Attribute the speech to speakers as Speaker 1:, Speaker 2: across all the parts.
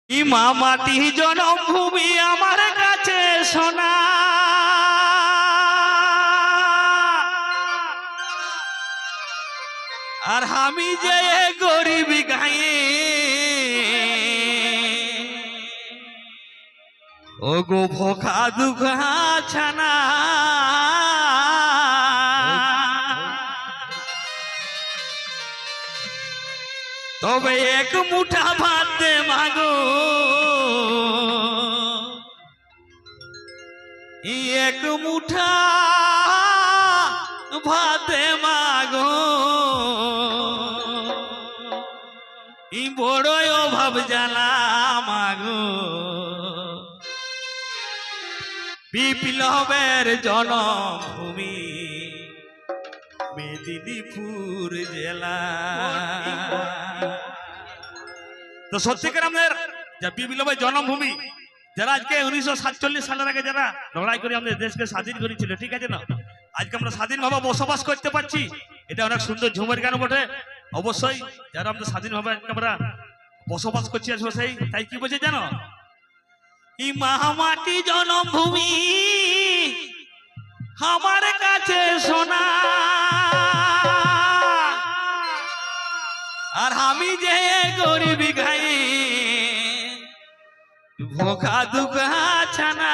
Speaker 1: ইমা মাটি জনমভূমি আমার কাছে সোনা, আর আমি যে গরিব গায়ে ও গো ভোকা দুঃখা ছানা। তবে এক মুঠা ভাত দে মাগো, এক মুঠা ভাত দে মাগো, বড়ই অভাব জ্বালা মাগো। বিপ্লবের জনমভূমি মেদিনীপুর জেলা। তো সত্যিকার আমাদের যা বিপ্লবের জন্মভূমি, যারা আজকে 1947 সালের আগে যারা লড়াই করে আমাদের দেশকে স্বাধীন করেছিল, ঠিক আছে না, আজকে আমরা স্বাধীনভাবে বসবাস করতে পারছি, এটা অনেক সুন্দর ঝুমের গান বটে। অবশ্যই যারা আমাদের স্বাধীনভাবে আমরা বসবাস করছি সেই তাই কি বলছে জানো, ই মাটি জন্মভূমি আমার কাছে সোনা, আর আমি যে গরিব গাই ভোকা দুঃখা ছানা।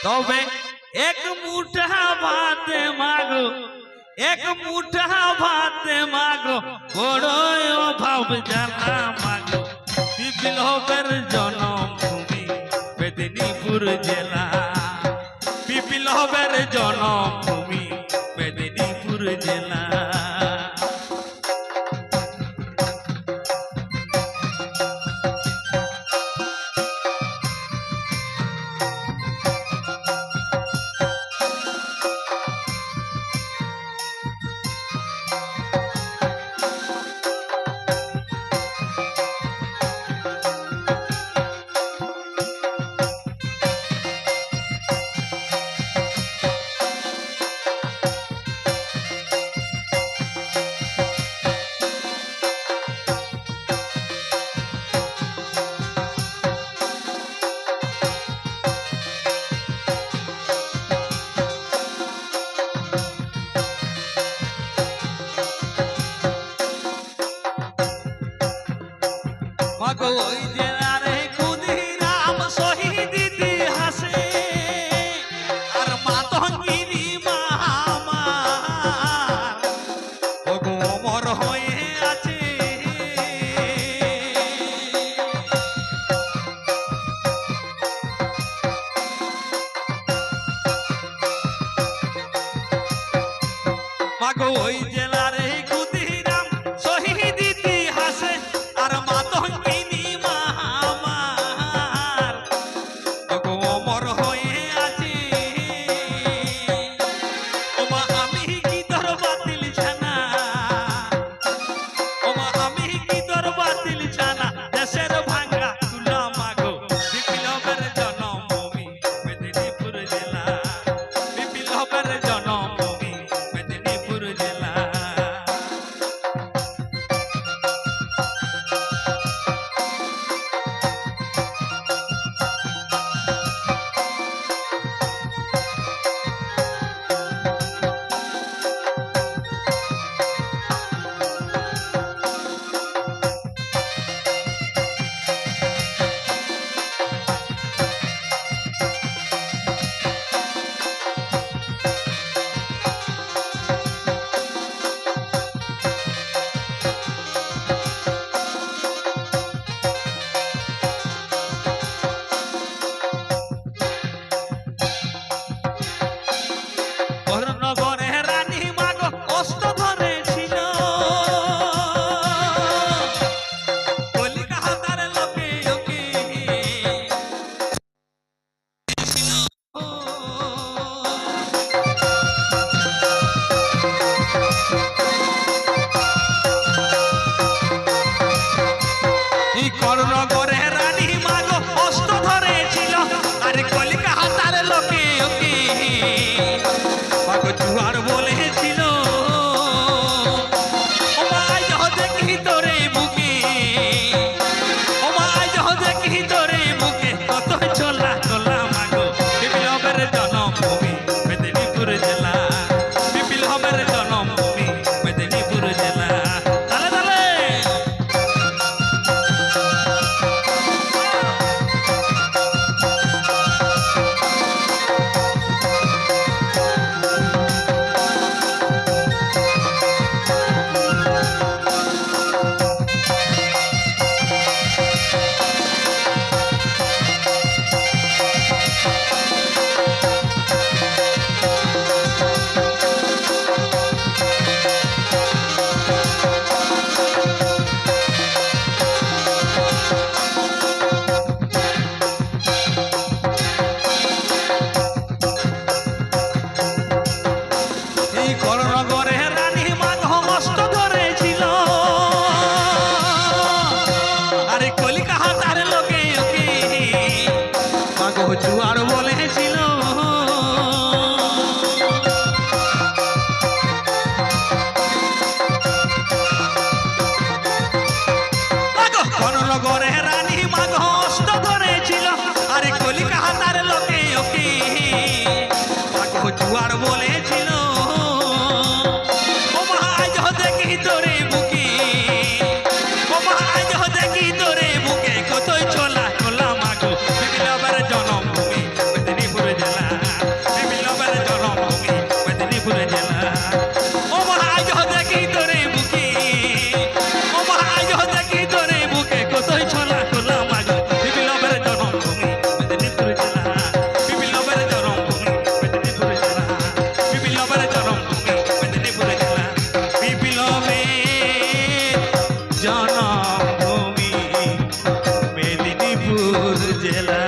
Speaker 1: তবে এক মুঠা ভাত মাগো, এক মুঠা ভাত মাগো, বড়ই অভাব জ্বালা মাগো। বিপ্লবের জন্মভূমি মেদিনীপুর জেলা, বিপ্লবের জন্মভূমি মেদিনীপুর জেলা। মাগো ওই জেলারে ক্ষুদিরাম শহীদ ইতিহাসে, আর মাতঙ্গিনী মা আমার ও গো অমর হয়ে আছে। মাগো ওই জেলারে ক্ষুদিরাম শহীদ ইতিহাসে, আর মাতঙ্গিনী মা আমার ও গো অমর হয়ে আছে। ও মা আমি কি তোর বাতিল ছানা, ও মা আমি কি তোর বাতিল ছানা, দেশের ভাঙ্গা তুলা মাগো। বিপ্লবের জন্মভূমি মেদিনীপুর জেলা, বিপ্লবের জন্মভূমি মেদিনীপুর জেলা। নগরে রানী মাগো অস্ত্র ধরেছিল, কলিকাতার লোকে ওকে এই করনগরে রানী মাগো অস্ত্র ধরেছিল, আর কলিকাতার লোকে ওকে জুয়ার বলেছিল। ও মাই দেখি তোরে বুক জুয়ার বলেছিল নগরে রানী মাঘ অস্ত ধরেছিল আরে কলিকাতার লোকে ওকে জুয়ার বলেছিল ও মা আজ দেখি তোরে বুকে ও মা আজ দেখি তোরে বুকে কতই ছোলা ছোলা মাগো বিপ্লবের জন্মভূমি মেদিনীপুর জেলা বিপ্লবের জন্মভূমি মেদিনীপুর জেলা ও মা আজ দেখি তোরে বুকে ও মা আজ দেখি তোরে বুকে কতই ছোলা ছোলা মাগো বিপ্লবের জন্মভূমি মেদিনীপুর জেলা বিপ্লবের জন্মভূমি মেদিনীপুর জেলা বিপ্লবের জন্মভূমি মেদিনীপুর জেলা বিপ্লবের জন্মভূমি মেদিনীপুর জেলা